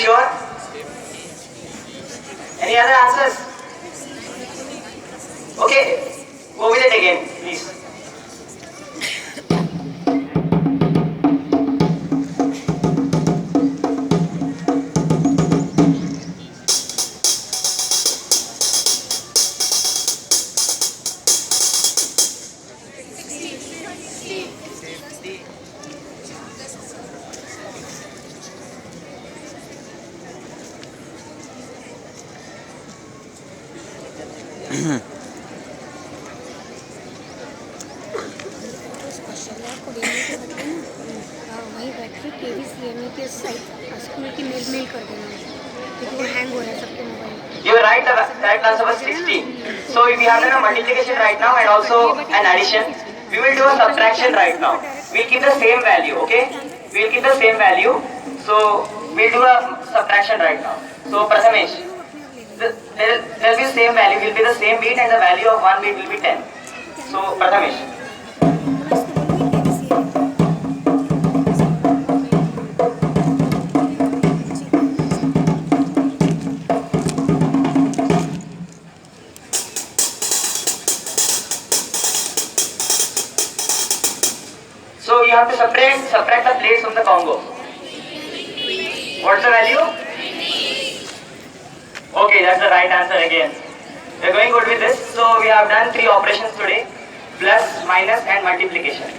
sure? Any other answers? Okay, go with it again, please. वही बैठ के KVCME के साइट स्कूल की मेल कर देना क्योंकि वो हैंग हो रहा है सबके mobile. You write the right answer was 16. So we have done a multiplication right now and also an addition. We will do a subtraction right now. We'll keep the same value, okay? We'll keep the same value. So we'll do a subtraction right now. So Prathamesh, there'll be the same value, will be the same beat and the value of one beat will be 10. So Prathamesh. So you have to subtract the plates from the Congo. What's the value? Okay, that's the right answer again. We're going good with this. So we have done 3 operations today. Plus, minus and multiplication.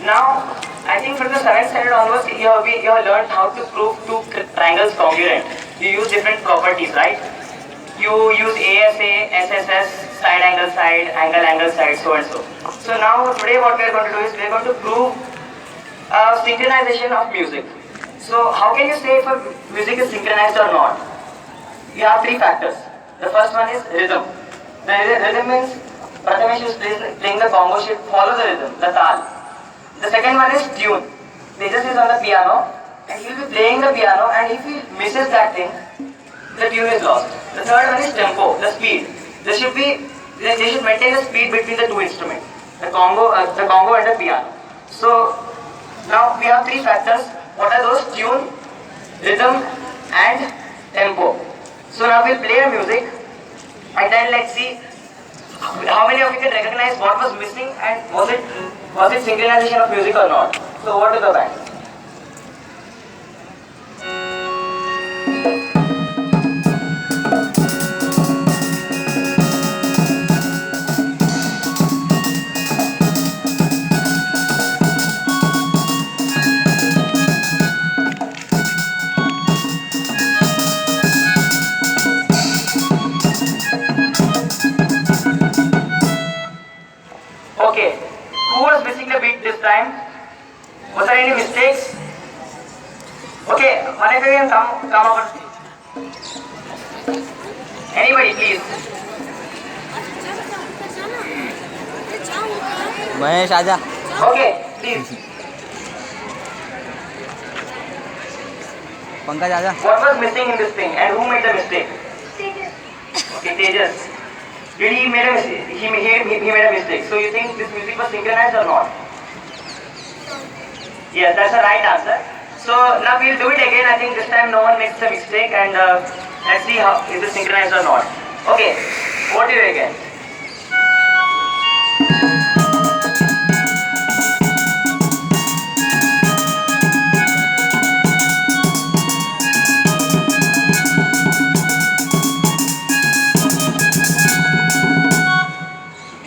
Now, I think from the 7th standard onwards, you have learned how to prove two triangles congruent. You use different properties, right? You use ASA, SSS, side, angle, side, so and so. So now, today what we are going to do is we are going to prove synchronization of music. So how can you say if a music is synchronized or not? You have 3 factors. The first one is rhythm. The rhythm means Prathamesh is playing the Congo should follow the rhythm, the tal. The second one is tune. Tejas is on the piano and he will be playing the piano, and if he misses that thing, the tune is lost. The third one is tempo, the speed. They should maintain the speed between the 2 instruments, the Congo and the piano. So now we have 3 factors. What are those? Tune, rhythm and tempo. So now we'll play a music and then let's see how many of you can recognize what was missing and was it synchronization of music or not. So over to the band. Okay, who was missing the beat this time? Was there any mistakes? Okay, one of you can come over. Anybody, please. Mahesh आजा. Okay, please. Pankaj आजा. What was missing in this thing and who made the mistake? Okay, Tejas. Did he made a mistake? He made a mistake. So you think this music was synchronized or not? Yes, that's the right answer. So now we'll do it again. I think this time no one makes a mistake, and let's see how is it synchronized or not. Okay, what do you again?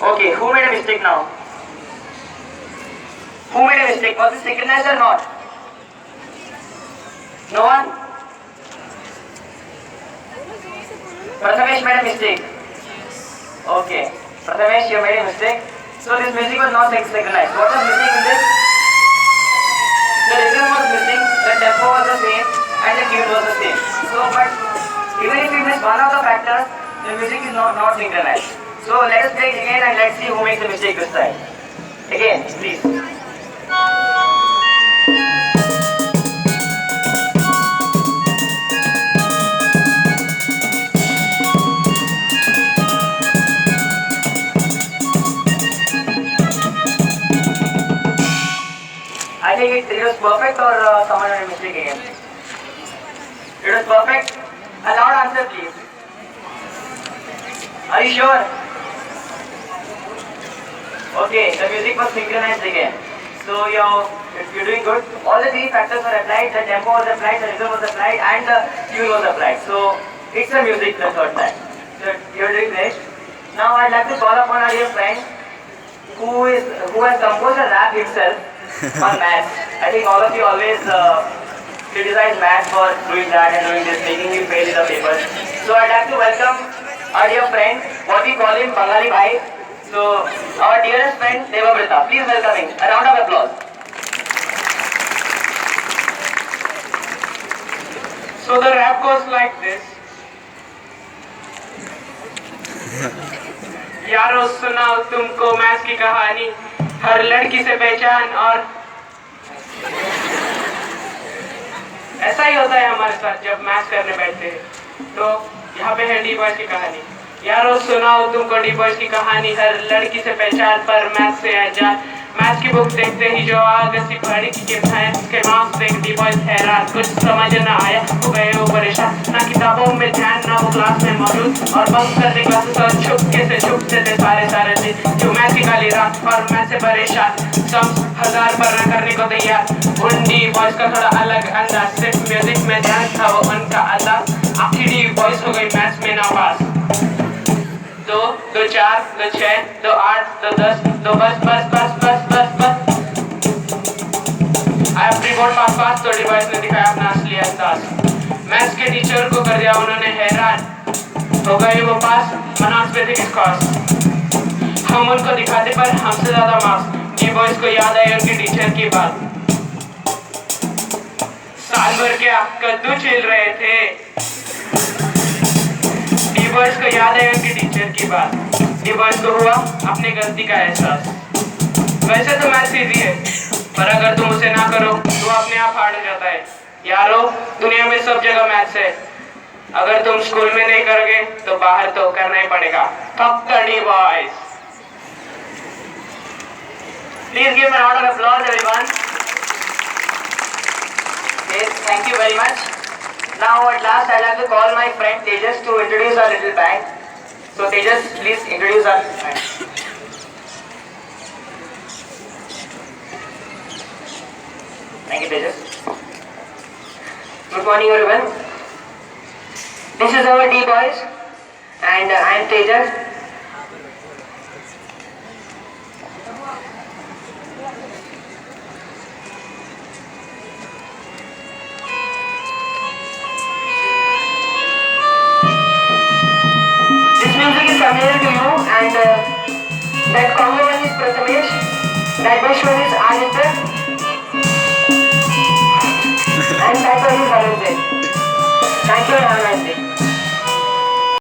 Okay, who made a mistake now? Who made a mistake? Was it synchronized or not? No one? Prathamesh made a mistake. Okay, Prathamesh, you made a mistake. So this music was not synchronized. What was missing in this? The rhythm was missing, the tempo was the same, and the tune was the same. So, but even if we miss one of the factors, the music is not synchronized. So let us play it again and let's see who makes the mistake this time. Again, please. I think it was perfect or someone made a mistake again. It was That's perfect. A loud answer, please. Are you sure? Okay, the music was synchronized again. So you're doing good. All the three factors were applied. The tempo was applied, the rhythm was applied, and the tune was applied. So it's a music the third time. So you're doing great. Now I'd like to call upon our dear friend who has composed a rap himself on maths. I think all of you always criticize maths for doing that and doing this, making you fail in the papers. So I'd like to welcome our dear friend, what we call him Bangali Bhai. So our dearest friend Devabrita. Please welcome him. A round of applause. So the rap goes like this. यारो सुनाओ तुमको maths की कहानी, हर लड़की से पहचान। और ऐसा ही होता है हमारे साथ जब मैथ्स करने बैठते हैं। तो यहाँ पे है डी बॉयज की कहानी। यारो सुनाओ तुमको डी बॉयज की कहानी, हर लड़की से पहचान पर मैथ्स से है जान। मैथ्स की बुक देखते ही जो आगसी पढ़ी के साइंस के मार्क्स देख डी बॉयज हैरान, कुछ समझ न आया हो गए वो परेशान। ना किताबों में ध्यान ना वो क्लास में मौजूद, और बंक करने क्लासेस और छुपते थे सारे दिन। जो मैथ्स की काली रात और मैथ्स से परेशान, सम 1000 पर न करने को तैयार। उन डी बॉयज का थोड़ा अलग अंदाज, सिर्फ म्यूजिक में ध्यान था वो उनका अंदाज। आखिर डी बॉयज हो गई मैथ्स में नापास। 2, 2, 4, 2, 6, 2, 8, 2, 10, 2 बस। आई एम प्री बोर्ड पास तो डिवाइस ने दिखाया अपना असली अंदाज। मैथ्स के टीचर को कर दिया उन्होंने हैरान, हो गए वो पास मार्क्स पे थे किस। हम उनको दिखाते पर हमसे ज्यादा मार्क्स। डी बॉयज को याद आई उनके टीचर की बात, साल भर क्या कद्दू छिल रहे थे। डी बॉयज को याद आई उनके टीचर की बात। डी बॉयज को हुआ अपनी गलती का एहसास। वैसे तो मैथ्स इजी है, पर अगर तुम उसे ना करो तो अपने आप हार्ड हो जाता है। यारो दुनिया में सब जगह मैथ्स है, अगर तुम स्कूल में नहीं करोगे तो बाहर तो करना ही पड़ेगा। फक्त D boys. Please give a round of applause, everyone. Yes, thank you very much. Now at last I'd like to call my friend Tejas to introduce our little band. So Tejas, please introduce our band. Thank you, Tejas. Good morning, everyone. This is our D Boys, and I am Tejas. This music is familiar to you, and that Congo one is Prathamesh, that Bush one is Aditya, and that one is Arunjay. Thank you very much.